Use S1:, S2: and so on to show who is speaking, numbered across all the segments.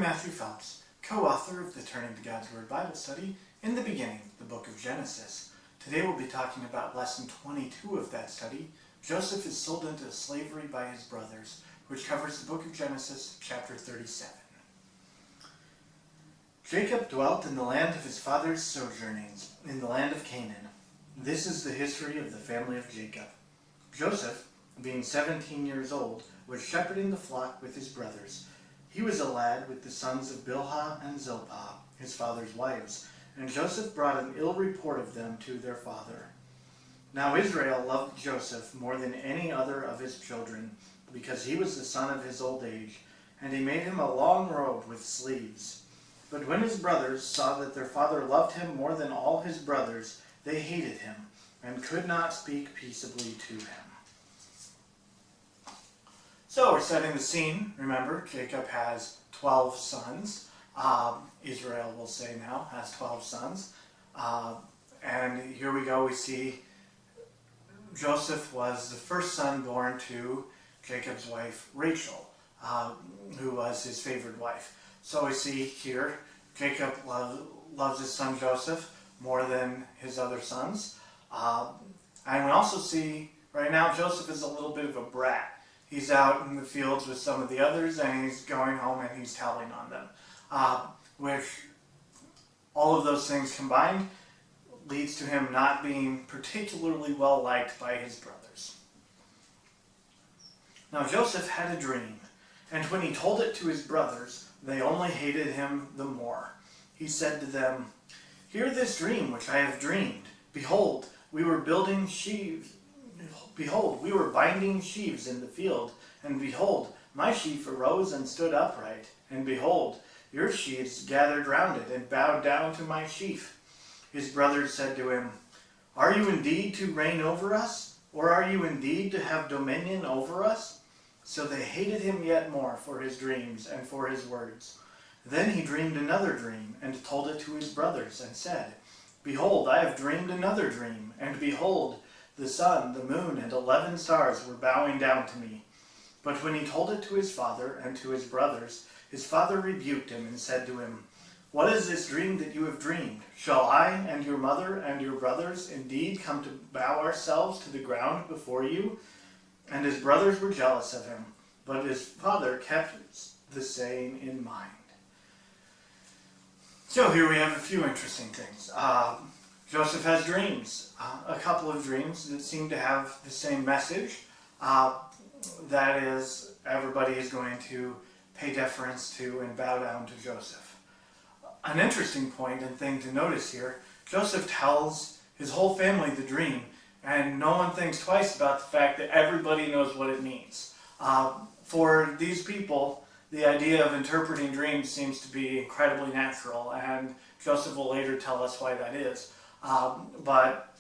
S1: Matthew Phelps, co-author of the Turning to God's Word Bible study, In the Beginning, the Book of Genesis. Today we'll be talking about Lesson 22 of that study, Joseph is sold into slavery by his brothers, which covers the book of Genesis, chapter 37. Jacob dwelt in the land of his father's sojournings, in the land of Canaan. This is the history of the family of Jacob. Joseph, being 17 years old, was shepherding the flock with his brothers. He was a lad with the sons of Bilhah and Zilpah, his father's wives, and Joseph brought an ill report of them to their father. Now Israel loved Joseph more than any other of his children, because he was the son of his old age, and he made him a long robe with sleeves. But when his brothers saw that their father loved him more than all his brothers, they hated him, and could not speak peaceably to him. So we're setting the scene. Remember, Jacob has 12 sons. Israel, we'll say now, has 12 sons. And here we go, we see Joseph was the first son born to Jacob's wife, Rachel, who was his favored wife. So we see here, Jacob loves his son Joseph more than his other sons. And we also see, right now, Joseph is a little bit of a brat. He's out in the fields with some of the others, and he's going home and he's telling on them. Which, all of those things combined, leads to him not being particularly well liked by his brothers. Now Joseph had a dream, and when he told it to his brothers, they only hated him the more. He said to them, "Hear this dream which I have dreamed. Behold, we were building sheaves. Behold, we were binding sheaves in the field, and behold, my sheaf arose and stood upright, and behold, your sheaves gathered round it and bowed down to my sheaf." His brothers said to him, "Are you indeed to reign over us? Or are you indeed to have dominion over us?" So they hated him yet more for his dreams and for his words. Then he dreamed another dream, and told it to his brothers, and said, "Behold, I have dreamed another dream, and behold, the sun, the moon, and 11 stars were bowing down to me." But when he told it to his father and to his brothers, his father rebuked him and said to him, "What is this dream that you have dreamed? Shall I and your mother and your brothers indeed come to bow ourselves to the ground before you?" And his brothers were jealous of him, but his father kept the saying in mind. So here we have a few interesting things. Joseph has dreams, a couple of dreams that seem to have the same message. That is, everybody is going to pay deference to and bow down to Joseph. An interesting point and thing to notice here, Joseph tells his whole family the dream, and no one thinks twice about the fact that everybody knows what it means. For these people, the idea of interpreting dreams seems to be incredibly natural, and Joseph will later tell us why that is. But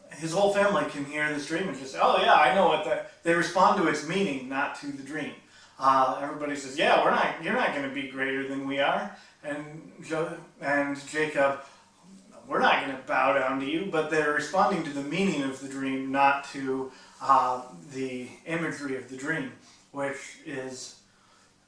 S1: his whole family can hear this dream and just say, "Oh yeah, I know what that." They respond to its meaning, not to the dream. Everybody says, "Yeah, you're not going to be greater than we are," and Jacob, "We're not going to bow down to you." But they're responding to the meaning of the dream, not to the imagery of the dream, which is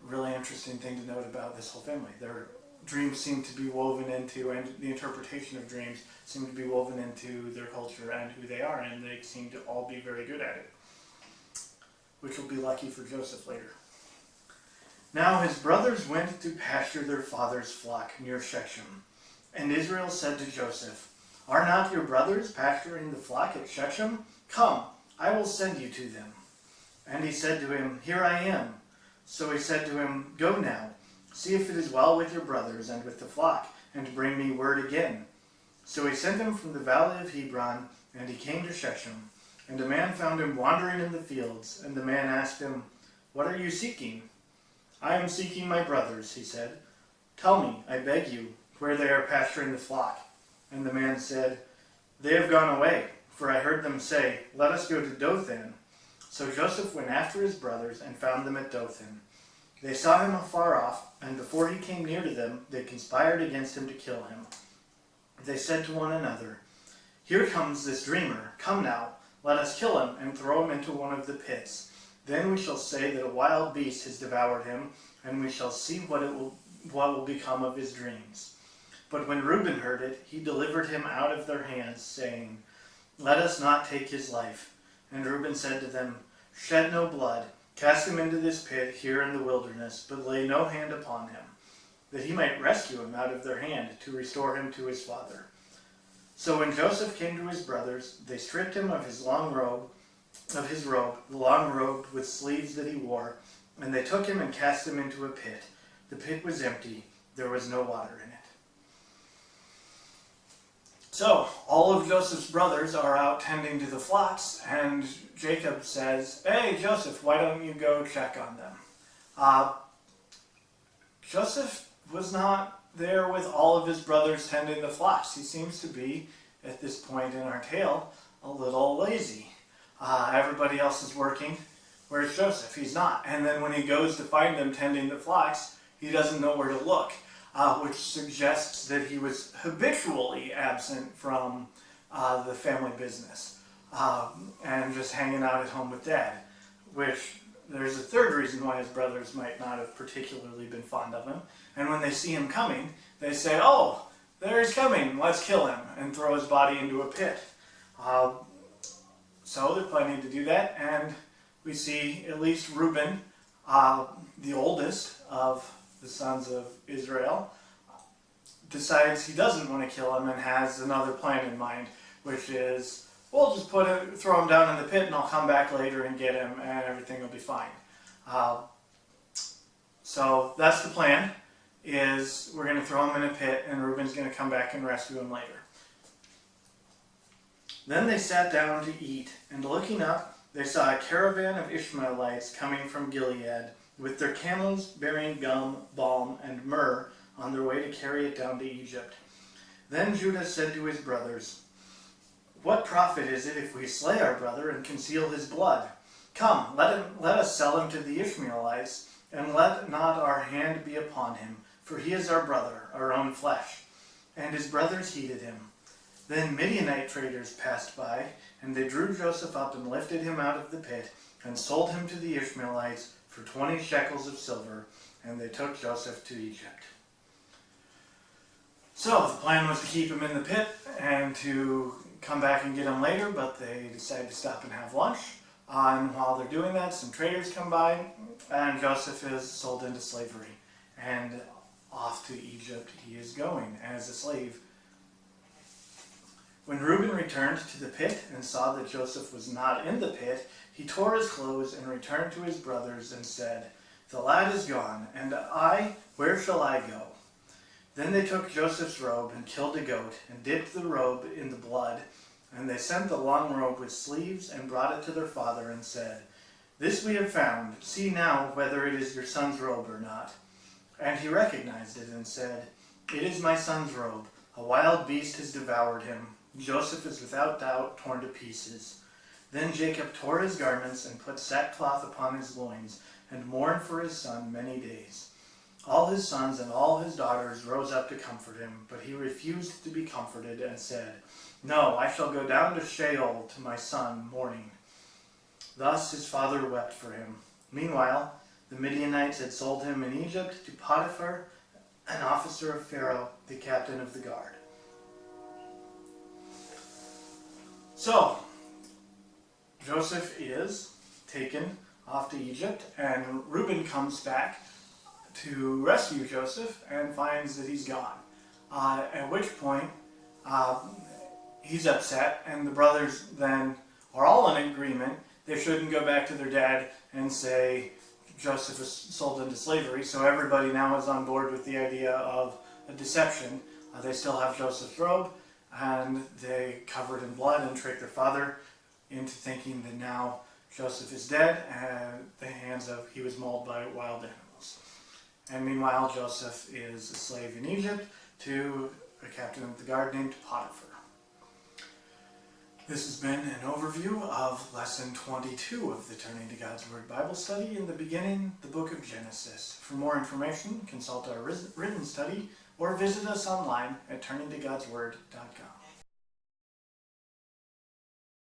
S1: a really interesting thing to note about this whole family. Their dreams seem to be woven into, and the interpretation of dreams seem to be woven into their culture and who they are, and they seem to all be very good at it, which will be lucky for Joseph later. Now his brothers went to pasture their father's flock near Shechem. And Israel said to Joseph, "Are not your brothers pasturing the flock at Shechem? Come, I will send you to them." And he said to him, "Here I am." So he said to him, "Go now, see if it is well with your brothers and with the flock, and bring me word again." So he sent him from the valley of Hebron, and he came to Shechem. And a man found him wandering in the fields, and the man asked him, "What are you seeking?" "I am seeking my brothers," he said. "Tell me, I beg you, where they are pasturing the flock." And the man said, "They have gone away, for I heard them say, 'Let us go to Dothan.'" So Joseph went after his brothers and found them at Dothan. They saw him afar off, and before he came near to them, they conspired against him to kill him. They said to one another, "Here comes this dreamer. Come now, let us kill him and throw him into one of the pits. Then we shall say that a wild beast has devoured him, and we shall see what it will what will become of his dreams. But when Reuben heard it, he delivered him out of their hands, saying, "Let us not take his life." And Reuben said to them, "Shed no blood. Cast him into this pit here in the wilderness, but lay no hand upon him, that he might rescue him out of their hand to restore him to his father." So when Joseph came to his brothers, they stripped him of his robe, the long robe with sleeves that he wore, and they took him and cast him into a pit. The pit was empty, there was no water in it. So, all of Joseph's brothers are out tending to the flocks, and Jacob says, "Hey, Joseph, why don't you go check on them?" Joseph was not there with all of his brothers tending the flocks. He seems to be, at this point in our tale, a little lazy. Everybody else is working. Where's Joseph? He's not. And then when he goes to find them tending the flocks, he doesn't know where to look. Which suggests that he was habitually absent from the family business and just hanging out at home with Dad, which there's a third reason why his brothers might not have particularly been fond of him. And when they see him coming, they say, "Oh, there he's coming, let's kill him," and throw his body into a pit. So they're planning to do that, and we see at least Reuben, the oldest of the sons of Israel, decides he doesn't want to kill him and has another plan in mind, which is, we'll just throw him down in the pit and I'll come back later and get him and everything will be fine. So that's the plan, is we're going to throw him in a pit and Reuben's going to come back and rescue him later. Then they sat down to eat, and looking up, they saw a caravan of Ishmaelites coming from Gilead, with their camels bearing gum, balm, and myrrh on their way to carry it down to Egypt. Then Judah said to his brothers, "What profit is it if we slay our brother and conceal his blood? Come, let us sell him to the Ishmaelites, and let not our hand be upon him, for he is our brother, our own flesh." And his brothers heeded him. Then Midianite traders passed by, and they drew Joseph up and lifted him out of the pit, and sold him to the Ishmaelites for 20 shekels of silver, and they took Joseph to Egypt. So the plan was to keep him in the pit and to come back and get him later, but they decide to stop and have lunch. And while they're doing that, some traders come by, and Joseph is sold into slavery. And off to Egypt he is going as a slave. When Reuben returned to the pit and saw that Joseph was not in the pit, he tore his clothes and returned to his brothers and said, "The lad is gone, and I, where shall I go?" Then they took Joseph's robe and killed a goat and dipped the robe in the blood, and they sent the long robe with sleeves and brought it to their father and said, "This we have found. See now whether it is your son's robe or not." And he recognized it and said, "It is my son's robe. A wild beast has devoured him. Joseph is without doubt torn to pieces." Then Jacob tore his garments and put sackcloth upon his loins and mourned for his son many days. All his sons and all his daughters rose up to comfort him, but he refused to be comforted and said, "No, I shall go down to Sheol to my son mourning." Thus his father wept for him. Meanwhile, the Midianites had sold him in Egypt to Potiphar, an officer of Pharaoh, the captain of the guard. So, Joseph is taken off to Egypt, and Reuben comes back to rescue Joseph and finds that he's gone. At which point, he's upset, and the brothers then are all in agreement. They shouldn't go back to their dad and say Joseph is sold into slavery, so everybody now is on board with the idea of a deception. They still have Joseph's robe, and they cover it in blood and trick their father into thinking that now Joseph is dead and he was mauled by wild animals. And meanwhile, Joseph is a slave in Egypt to a captain of the guard named Potiphar. This has been an overview of Lesson 22 of the Turning to God's Word Bible Study, in the beginning, the book of Genesis. For more information, consult our written study or visit us online at turningtogodsword.com.